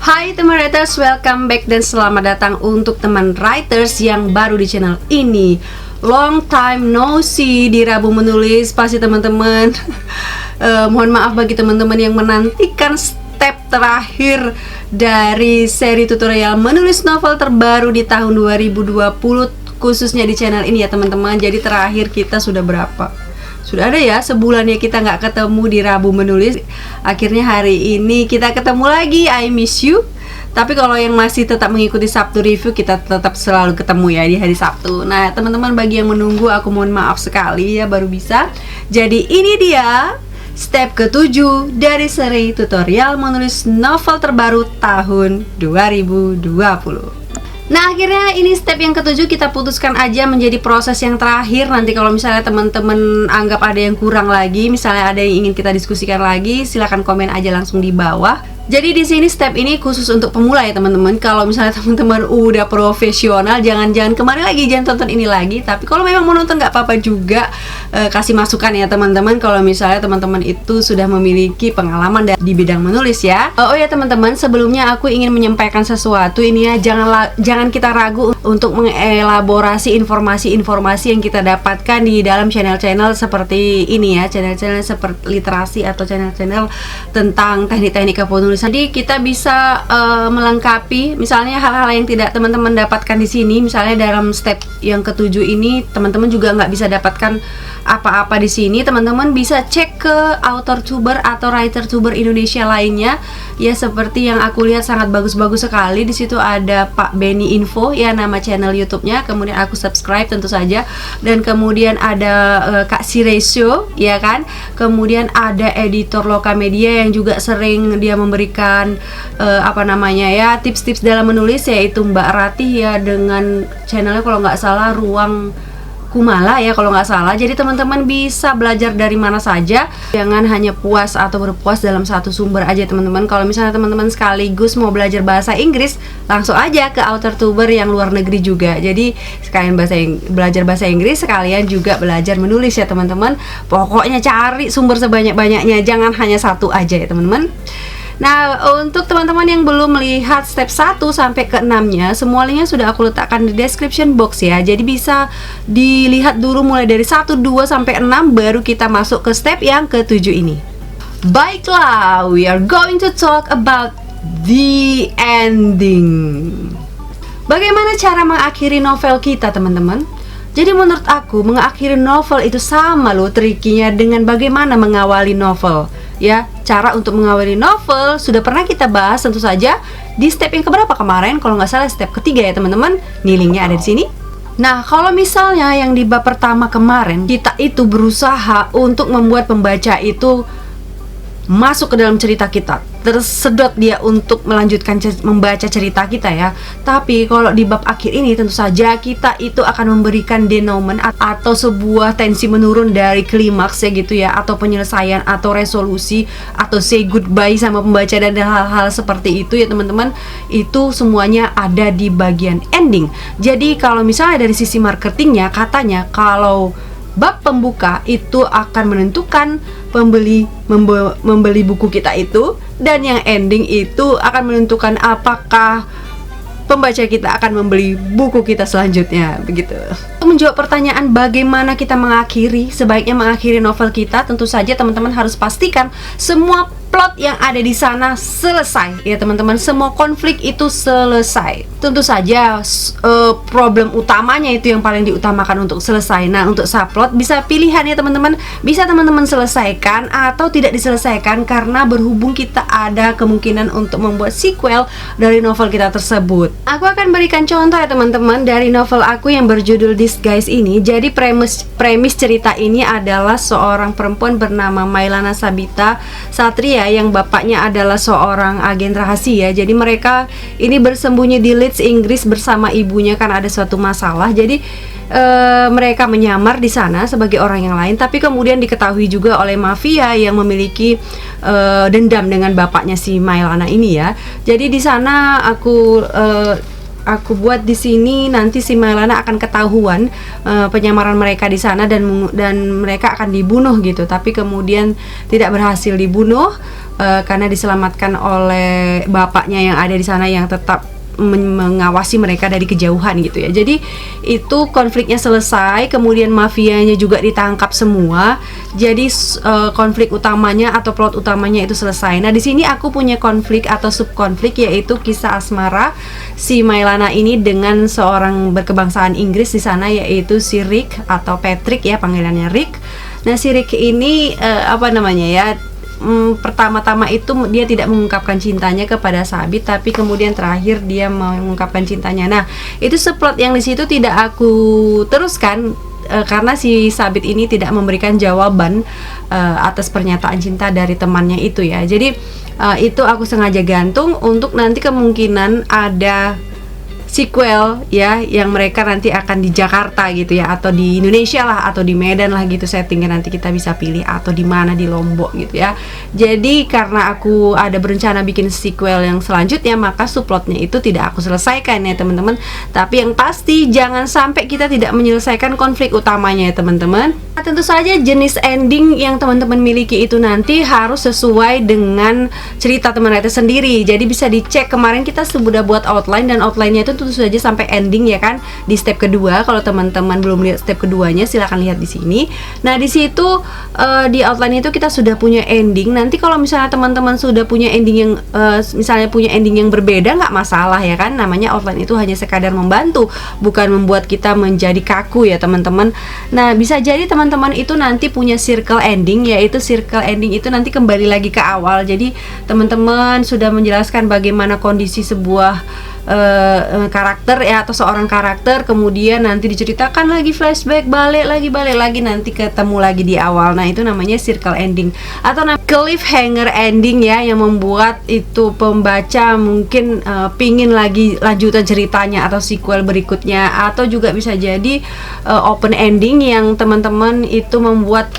Hai teman writers, welcome back dan selamat datang untuk teman writers yang baru di channel ini. Long time no see di Rabu Menulis. Pasti teman-teman mohon maaf bagi teman-teman yang menantikan step terakhir dari seri tutorial menulis novel terbaru di tahun 2020, khususnya di channel ini ya teman-teman. Jadi terakhir kita sudah berapa? Sudah ada ya sebulan ya kita nggak ketemu di Rabu Menulis. Akhirnya hari ini kita ketemu lagi, I miss you. Tapi kalau yang masih tetap mengikuti Sabtu Review, kita tetap selalu ketemu ya di hari Sabtu. Nah teman-teman, bagi yang menunggu, aku mohon maaf sekali ya baru bisa. Jadi ini dia step ke-7 dari seri tutorial menulis novel terbaru tahun 2020. Nah akhirnya ini step yang ke-7 kita putuskan aja menjadi proses yang terakhir. Nanti kalau misalnya teman-teman anggap ada yang kurang lagi, misalnya ada yang ingin kita diskusikan lagi, silahkan komen aja langsung di bawah. Jadi di sini step ini khusus untuk pemula ya teman-teman. Kalau misalnya teman-teman udah profesional, jangan kemari lagi, jangan tonton ini lagi. Tapi kalau memang mau nonton nggak apa-apa juga, kasih masukan ya teman-teman. Kalau misalnya teman-teman itu sudah memiliki pengalaman di bidang menulis ya. Oh ya teman-teman, sebelumnya aku ingin menyampaikan sesuatu ini ya. Jangan kita ragu untuk mengelaborasi informasi-informasi yang kita dapatkan di dalam channel-channel seperti ini ya. Channel-channel seperti literasi atau channel-channel tentang teknik-teknik penulisan. Jadi kita bisa melengkapi misalnya hal-hal yang tidak teman-teman dapatkan di sini. Misalnya dalam step yang ke-7 ini teman-teman juga nggak bisa dapatkan apa-apa di sini. Teman-teman bisa cek ke author tuber atau writer tuber Indonesia lainnya ya, seperti yang aku lihat sangat bagus-bagus sekali. Di situ ada Pak Benny Info ya nama channel YouTube-nya. Kemudian aku subscribe tentu saja. Dan kemudian ada Kak Siresio ya kan. Kemudian ada editor Lokamedia yang juga sering dia memberikan tips-tips dalam menulis, yaitu Mbak Ratih ya dengan channelnya kalau nggak salah Ruang Kumala ya kalau nggak salah. Jadi teman-teman bisa belajar dari mana saja, jangan hanya puas atau berpuas dalam satu sumber aja teman-teman. Kalau misalnya teman-teman sekaligus mau belajar bahasa Inggris, langsung aja ke author tuber yang luar negeri juga. Jadi sekalian belajar bahasa Inggris, sekalian juga belajar menulis ya teman-teman. Pokoknya cari sumber sebanyak-banyaknya, jangan hanya satu aja ya teman-teman. Nah, untuk teman-teman yang belum melihat step 1 sampai ke 6-nya, semuanya sudah aku letakkan di description box ya. Jadi bisa dilihat dulu mulai dari 1, 2 sampai 6, baru kita masuk ke step yang ke-7 ini. Baiklah, we are going to talk about the ending. Bagaimana cara mengakhiri novel kita, teman-teman? Jadi menurut aku mengakhiri novel itu sama loh trikinya dengan bagaimana mengawali novel. Ya, cara untuk mengawali novel sudah pernah kita bahas tentu saja di step yang keberapa kemarin, kalau nggak salah step ketiga ya teman-teman. Linknya ada di sini. Nah, kalau misalnya yang di bab pertama kemarin kita itu berusaha untuk membuat pembaca itu masuk ke dalam cerita kita, tersedot dia untuk melanjutkan membaca cerita kita ya. Tapi kalau di bab akhir ini tentu saja kita itu akan memberikan denouement atau sebuah tensi menurun dari klimaks ya gitu ya, atau penyelesaian atau resolusi atau say goodbye sama pembaca dan hal-hal seperti itu ya teman-teman. Itu semuanya ada di bagian ending. Jadi kalau misalnya dari sisi marketingnya, katanya kalau bab pembuka itu akan menentukan pembeli membeli buku kita itu, dan yang ending itu akan menentukan apakah pembaca kita akan membeli buku kita selanjutnya, begitu. Untuk menjawab pertanyaan bagaimana kita sebaiknya mengakhiri novel kita, tentu saja teman-teman harus pastikan semua plot yang ada di sana selesai ya teman-teman. Semua konflik itu selesai. Tentu saja problem utamanya itu yang paling diutamakan untuk selesai. Nah, untuk subplot bisa pilihan ya teman-teman. Bisa teman-teman selesaikan atau tidak diselesaikan, karena berhubung kita ada kemungkinan untuk membuat sequel dari novel kita tersebut. Aku akan berikan contoh ya teman-teman dari novel aku yang berjudul Disguise ini. Jadi premis cerita ini adalah seorang perempuan bernama Mailana Sabita Satria yang bapaknya adalah seorang agen rahasia. Jadi mereka ini bersembunyi di Leeds, Inggris bersama ibunya karena ada suatu masalah. Jadi mereka menyamar di sana sebagai orang yang lain, tapi kemudian diketahui juga oleh mafia yang memiliki dendam dengan bapaknya si Mailana ini ya. Jadi di sana aku aku buat di sini, nanti si Mailana akan ketahuan penyamaran mereka di sana dan mereka akan dibunuh gitu. Tapi kemudian tidak berhasil dibunuh karena diselamatkan oleh bapaknya yang ada di sana yang tetap mengawasi mereka dari kejauhan gitu ya. Jadi itu konfliknya selesai, kemudian mafianya juga ditangkap semua. Jadi konflik utamanya atau plot utamanya itu selesai. Nah, di sini aku punya konflik atau subkonflik, yaitu kisah asmara si Mailana ini dengan seorang berkebangsaan Inggris di sana, yaitu si Rick atau Patrick ya, panggilannya Rick. Nah, si Rick ini pertama-tama itu dia tidak mengungkapkan cintanya kepada Sabit, tapi kemudian terakhir dia mengungkapkan cintanya. Nah, itu subplot yang di situ tidak aku teruskan karena si Sabit ini tidak memberikan jawaban atas pernyataan cinta dari temannya itu ya. Jadi itu aku sengaja gantung untuk nanti kemungkinan ada sequel ya, yang mereka nanti akan di Jakarta gitu ya, atau di Indonesia lah, atau di Medan lah gitu settingnya, nanti kita bisa pilih, atau di mana, di Lombok gitu ya. Jadi karena aku ada berencana bikin sequel yang selanjutnya, maka subplotnya itu tidak aku selesaikan ya teman-teman. Tapi yang pasti jangan sampai kita tidak menyelesaikan konflik utamanya ya teman-teman. Nah, tentu saja jenis ending yang teman-teman miliki itu nanti harus sesuai dengan cerita teman writer sendiri. Jadi bisa dicek, kemarin kita sudah buat outline, dan outline-nya itu tentu saja sampai ending ya kan, di step kedua. Kalau teman-teman belum lihat step keduanya, silahkan lihat di sini. Nah, di situ di outline itu kita sudah punya ending. Nanti kalau misalnya teman-teman sudah punya ending yang misalnya punya ending yang berbeda, nggak masalah ya kan, namanya outline itu hanya sekadar membantu, bukan membuat kita menjadi kaku ya teman-teman. Nah, bisa jadi teman-teman itu nanti punya circle ending, yaitu circle ending itu nanti kembali lagi ke awal. Jadi teman-teman sudah menjelaskan bagaimana kondisi sebuah karakter ya, atau seorang karakter, kemudian nanti diceritakan lagi, flashback, balik lagi, nanti ketemu lagi di awal. Nah, itu namanya circle ending atau cliffhanger ending ya, yang membuat itu pembaca mungkin pingin lagi lanjutan ceritanya atau sequel berikutnya, atau juga bisa jadi open ending yang teman-teman itu membuat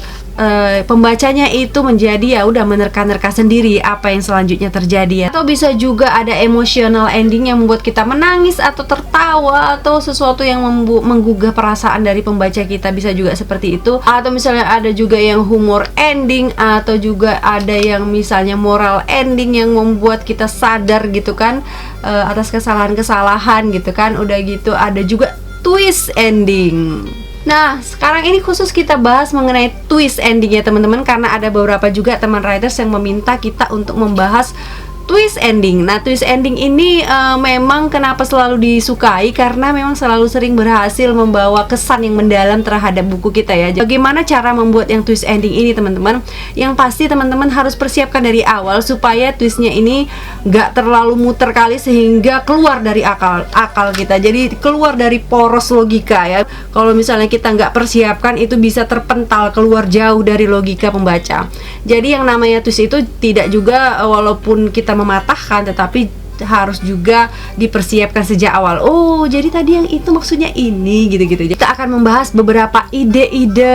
pembacanya itu menjadi ya udah menerka-nerka sendiri apa yang selanjutnya terjadi ya. Atau bisa juga ada emotional ending yang membuat kita menangis atau tertawa, atau sesuatu yang menggugah perasaan dari pembaca kita, bisa juga seperti itu. Atau misalnya ada juga yang humor ending, atau juga ada yang misalnya moral ending yang membuat kita sadar gitu kan atas kesalahan-kesalahan gitu kan. Udah gitu ada juga twist ending. Nah, sekarang ini khusus kita bahas mengenai twist ending ya teman-teman, karena ada beberapa juga teman writers yang meminta kita untuk membahas twist ending. Nah, twist ending ini memang kenapa selalu disukai, karena memang selalu sering berhasil membawa kesan yang mendalam terhadap buku kita ya. Bagaimana cara membuat yang twist ending ini teman-teman? Yang pasti teman-teman harus persiapkan dari awal supaya twistnya ini nggak terlalu muter kali sehingga keluar dari akal kita. Jadi keluar dari poros logika ya. Kalau misalnya kita nggak persiapkan, itu bisa terpental keluar jauh dari logika pembaca. Jadi yang namanya twist itu tidak juga walaupun kita mematahkan, tetapi harus juga dipersiapkan sejak awal. Oh, jadi tadi yang itu maksudnya ini gitu-gitu. Kita akan membahas beberapa ide-ide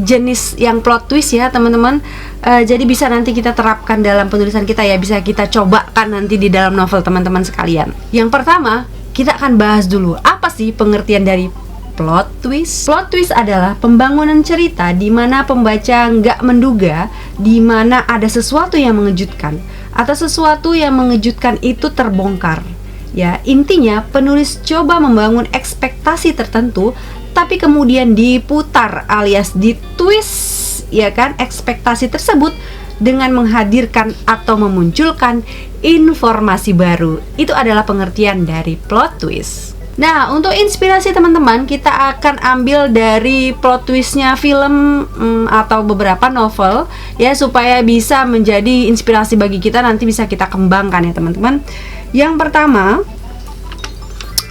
jenis yang plot twist ya teman-teman. Jadi bisa nanti kita terapkan dalam penulisan kita ya, bisa kita cobakan nanti di dalam novel teman-teman sekalian. Yang pertama, kita akan bahas dulu apa sih pengertian dari plot twist. Plot twist adalah pembangunan cerita di mana pembaca nggak menduga, di mana ada sesuatu yang mengejutkan atau sesuatu yang mengejutkan itu terbongkar. Ya, intinya penulis coba membangun ekspektasi tertentu, tapi kemudian diputar alias ditwist, ya kan, ekspektasi tersebut dengan menghadirkan atau memunculkan informasi baru. Itu adalah pengertian dari plot twist. Nah, untuk inspirasi teman-teman, kita akan ambil dari plot twistnya film atau beberapa novel ya, supaya bisa menjadi inspirasi bagi kita, nanti bisa kita kembangkan ya teman-teman. Yang pertama,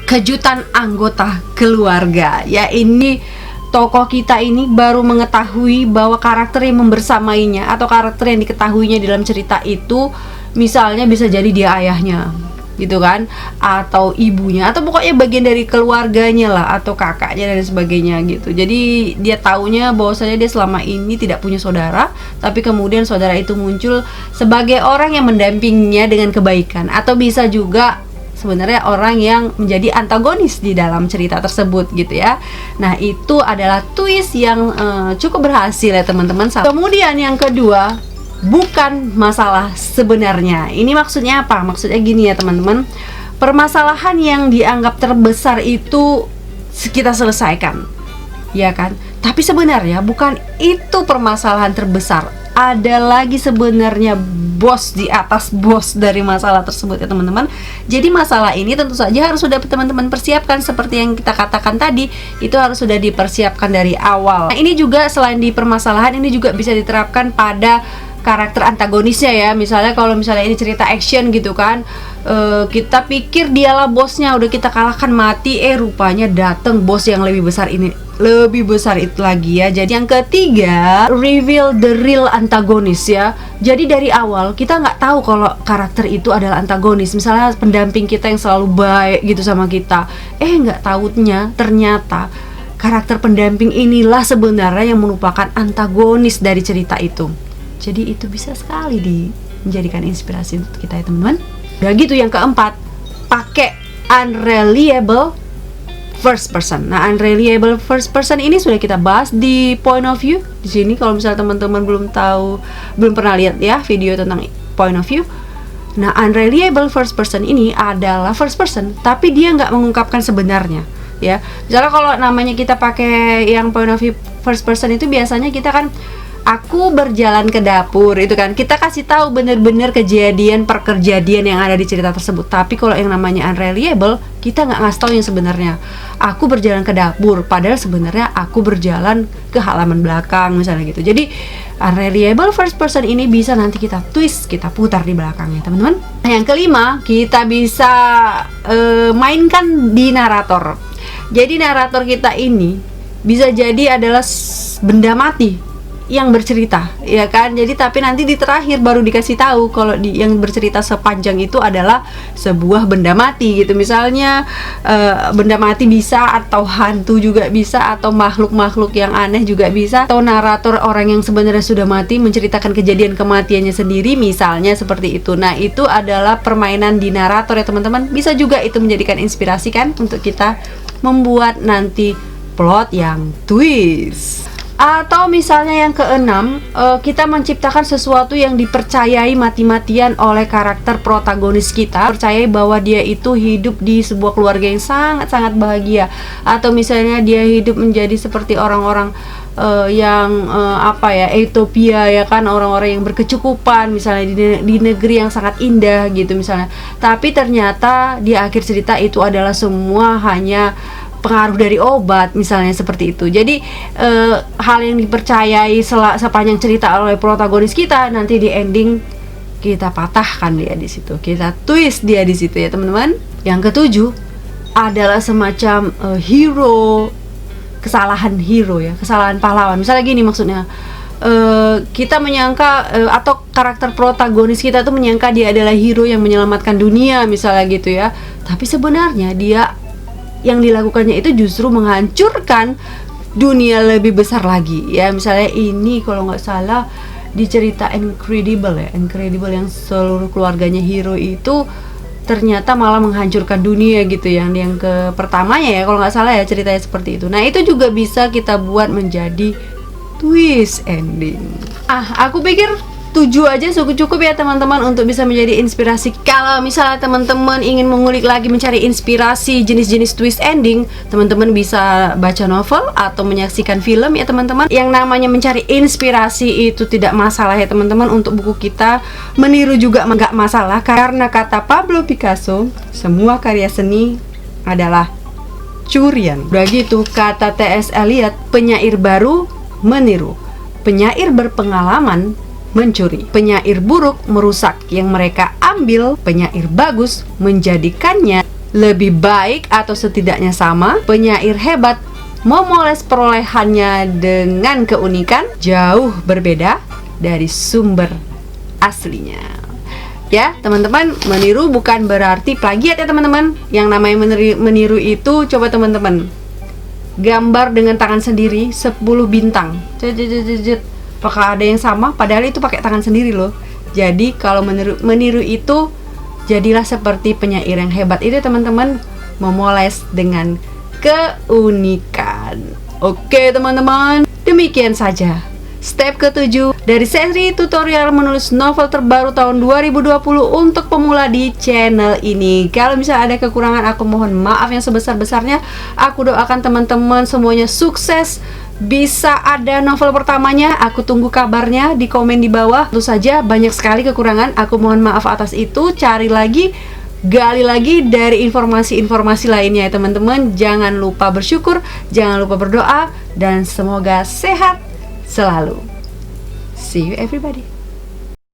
kejutan anggota keluarga ya. Ini tokoh kita ini baru mengetahui bahwa karakter yang membersamainya atau karakter yang diketahuinya dalam cerita itu misalnya bisa jadi dia ayahnya gitu kan, atau ibunya, atau pokoknya bagian dari keluarganya lah, atau kakaknya dan sebagainya gitu. Jadi dia taunya bahwasanya dia selama ini tidak punya saudara, tapi kemudian saudara itu muncul sebagai orang yang mendampinginya dengan kebaikan. Atau bisa juga sebenarnya orang yang menjadi antagonis di dalam cerita tersebut gitu ya. Nah, itu adalah twist yang cukup berhasil ya teman-teman. Kemudian yang kedua, bukan masalah sebenarnya. Ini maksudnya apa? Maksudnya gini ya teman-teman. Permasalahan yang dianggap terbesar itu kita selesaikan, ya kan? Tapi sebenarnya bukan itu permasalahan terbesar. Ada lagi sebenarnya bos di atas bos dari masalah tersebut ya teman-teman. Jadi masalah ini tentu saja harus sudah teman-teman persiapkan, seperti yang kita katakan tadi, itu harus sudah dipersiapkan dari awal. Nah, ini juga selain di permasalahan, ini juga bisa diterapkan pada karakter antagonisnya ya. Misalnya kalau misalnya ini cerita action gitu kan, kita pikir dialah bosnya, udah kita kalahkan mati, rupanya datang bos yang lebih besar ini, lebih besar itu lagi ya. Jadi yang ketiga, reveal the real antagonis ya. Jadi dari awal kita nggak tahu kalau karakter itu adalah antagonis. Misalnya pendamping kita yang selalu baik gitu sama kita, nggak tahunya ternyata karakter pendamping inilah sebenarnya yang merupakan antagonis dari cerita itu. Jadi itu bisa sekali menjadikan inspirasi untuk kita ya teman-teman. Udah gitu, yang keempat, pakai unreliable first person. Nah, unreliable first person ini sudah kita bahas di point of view di sini. Kalau misalnya teman-teman belum pernah lihat ya video tentang point of view. Nah, unreliable first person ini adalah first person, tapi dia nggak mengungkapkan sebenarnya ya. Misalnya kalau namanya kita pakai yang point of view first person itu biasanya kita kan, aku berjalan ke dapur, itu kan kita kasih tahu bener-bener kejadian yang ada di cerita tersebut. Tapi kalau yang namanya unreliable, kita nggak ngasih tahu yang sebenarnya. Aku berjalan ke dapur, padahal sebenarnya aku berjalan ke halaman belakang misalnya gitu. Jadi unreliable first person ini bisa nanti kita twist, kita putar di belakangnya teman-teman. Yang kelima, kita bisa mainkan di narator. Jadi narator kita ini bisa jadi adalah benda mati yang bercerita, ya kan? Jadi tapi nanti di terakhir baru dikasih tahu kalau yang bercerita sepanjang itu adalah sebuah benda mati gitu. Misalnya benda mati bisa, atau hantu juga bisa, atau makhluk-makhluk yang aneh juga bisa, atau narator orang yang sebenarnya sudah mati menceritakan kejadian kematiannya sendiri, misalnya seperti itu. Nah, itu adalah permainan di narator ya teman-teman. Bisa juga itu menjadikan inspirasi kan untuk kita membuat nanti plot yang twist. Atau misalnya yang keenam, kita menciptakan sesuatu yang dipercayai mati-matian oleh karakter protagonis kita. Percayai bahwa dia itu hidup di sebuah keluarga yang sangat-sangat bahagia. Atau misalnya dia hidup menjadi seperti orang-orang utopia ya kan, orang-orang yang berkecukupan misalnya di negeri yang sangat indah gitu misalnya. Tapi ternyata di akhir cerita itu adalah semua hanya pengaruh dari obat misalnya seperti itu. Jadi hal yang dipercayai sepanjang cerita oleh protagonis kita, nanti di ending kita patahkan dia di situ, kita twist dia di situ ya teman-teman. Yang ketujuh adalah semacam kesalahan pahlawan. Misalnya gini maksudnya, kita menyangka atau karakter protagonis kita tuh menyangka dia adalah hero yang menyelamatkan dunia misalnya gitu ya. Tapi sebenarnya dia yang dilakukannya itu justru menghancurkan dunia lebih besar lagi ya. Misalnya ini kalau nggak salah di cerita Incredible yang seluruh keluarganya hero itu ternyata malah menghancurkan dunia gitu, yang ke pertamanya ya kalau nggak salah ya ceritanya seperti itu. Nah, itu juga bisa kita buat menjadi twist ending. Aku pikir 7 aja cukup ya teman-teman untuk bisa menjadi inspirasi. Kalau misalnya teman-teman ingin mengulik lagi, mencari inspirasi jenis-jenis twist ending, teman-teman bisa baca novel atau menyaksikan film ya teman-teman. Yang namanya mencari inspirasi itu tidak masalah ya teman-teman. Untuk buku kita meniru juga nggak masalah, karena kata Pablo Picasso, semua karya seni adalah curian. Udah gitu kata T.S. Eliot, penyair baru meniru, penyair berpengalaman mencuri, penyair buruk merusak yang mereka ambil, penyair bagus menjadikannya lebih baik atau setidaknya sama, penyair hebat memoles perolehannya dengan keunikan jauh berbeda dari sumber aslinya. Ya teman-teman, meniru bukan berarti plagiat ya teman-teman. Yang namanya meniru itu, coba teman-teman gambar dengan tangan sendiri 10 bintang, apakah ada yang sama? Padahal itu pakai tangan sendiri loh. Jadi kalau meniru itu Jadilah seperti penyair yang hebat itu teman-teman, memoles dengan keunikan. Oke teman-teman, demikian saja step ke-7 dari seri tutorial menulis novel terbaru tahun 2020 untuk pemula di channel ini. Kalau misalnya ada kekurangan, aku mohon maaf yang sebesar-besarnya. Aku doakan teman-teman semuanya sukses, bisa ada novel pertamanya. Aku tunggu kabarnya di komen di bawah. Tentu saja banyak sekali kekurangan, aku mohon maaf atas itu. Cari lagi, gali lagi dari informasi-informasi lainnya ya teman-teman. Jangan lupa bersyukur, jangan lupa berdoa, dan semoga sehat selalu. See you everybody.